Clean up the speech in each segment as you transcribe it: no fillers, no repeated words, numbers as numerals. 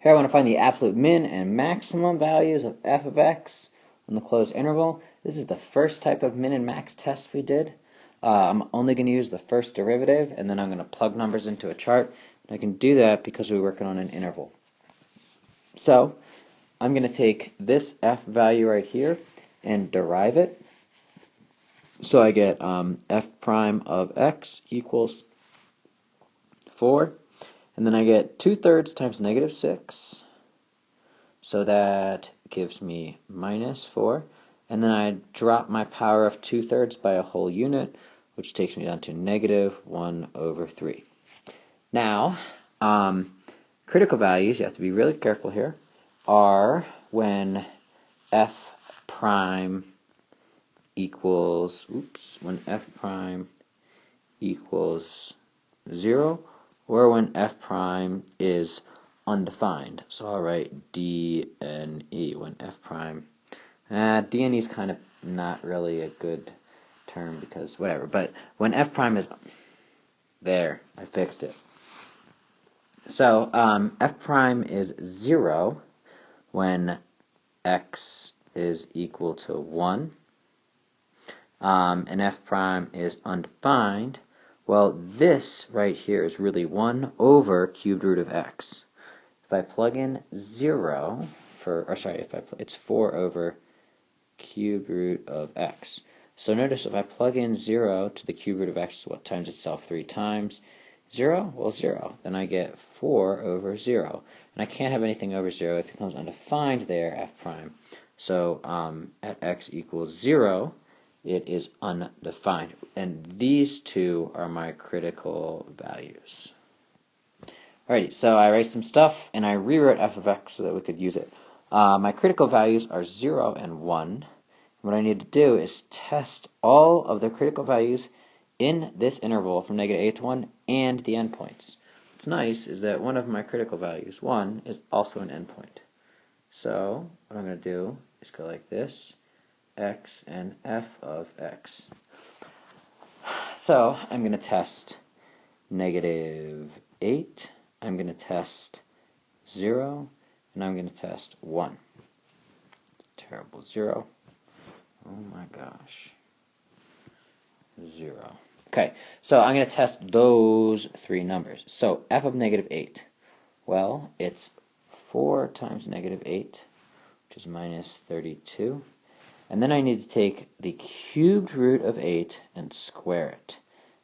Here I want to find the absolute min and maximum values of f of x on the closed interval. This is the first type of min and max test we did. I'm only going to use the first derivative, and then I'm going to plug numbers into a chart. And I can do that because we're working on an interval. So I'm going to take this f value right here and derive it. So I get f prime of x equals 4. And then I get 2/3 times negative 6. So that gives me minus 4. And then I drop my power of 2/3 by a whole unit, which takes me down to negative 1/3. Now, critical values, you have to be really careful here, are when f prime equals, when f prime equals 0, or when f prime is undefined. So I'll write D and E when f prime. D and E is kind of not really a good term because whatever. But when f prime is there, I fixed it. So f prime is 0 when x is equal to 1, and f prime is undefined. Well, this right here is really 1 over cubed root of x. If I plug in 0 it's 4 over cubed root of x. So notice if I plug in 0 to the cubed root of x, what times itself 3 times? 0? Well, 0. Then I get 4 over 0. And I can't have anything over 0. It becomes undefined there, f prime. So at x equals 0, it is undefined. And these two are my critical values. Alrighty, so I erased some stuff, and I rewrote f of x so that we could use it. My critical values are 0 and 1. What I need to do is test all of the critical values in this interval from -8 to 1 and the endpoints. What's nice is that one of my critical values, 1, is also an endpoint. So what I'm going to do is go like this, x and f of x. So I'm going to test -8, I'm going to test 0, and I'm going to test 1. Terrible 0. Oh my gosh. 0. Okay, so I'm going to test those three numbers. So f of -8. Well, it's 4 times -8, which is minus 32. And then I need to take the cubed root of 8 and square it.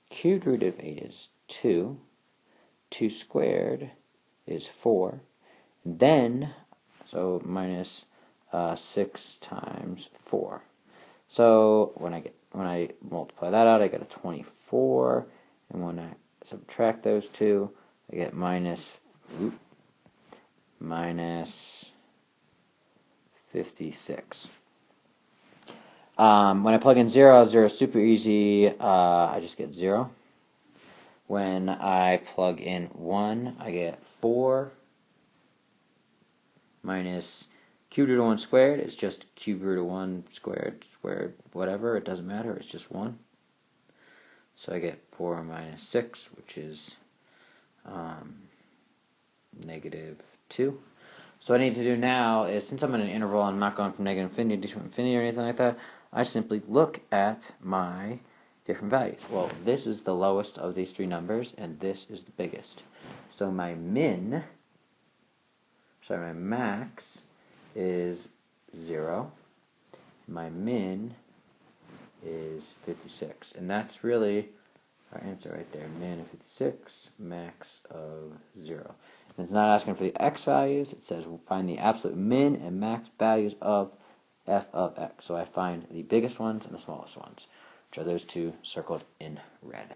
Cubed root of 8 is 2. 2 squared is 4. And then, so minus 6 times 4. So when I multiply that out, I get a 24. And when I subtract those two, I get minus 56. When I plug in 0, 0 is super easy. I just get 0. When I plug in 1, I get 4 minus cubed root of 1 squared is just cubed root of 1 squared, whatever. It doesn't matter. It's just 1. So I get 4 minus 6, which is -2. So what I need to do now is, since I'm in an interval, I'm not going from negative infinity to infinity or anything like that, I simply look at my different values. Well, this is the lowest of these three numbers, and this is the biggest. So my max is 0. My min is 56. And that's really our answer right there. Min of 56, max of 0. And it's not asking for the x values. It says we'll find the absolute min and max values of f of x. So I find the biggest ones and the smallest ones, which are those two circled in red.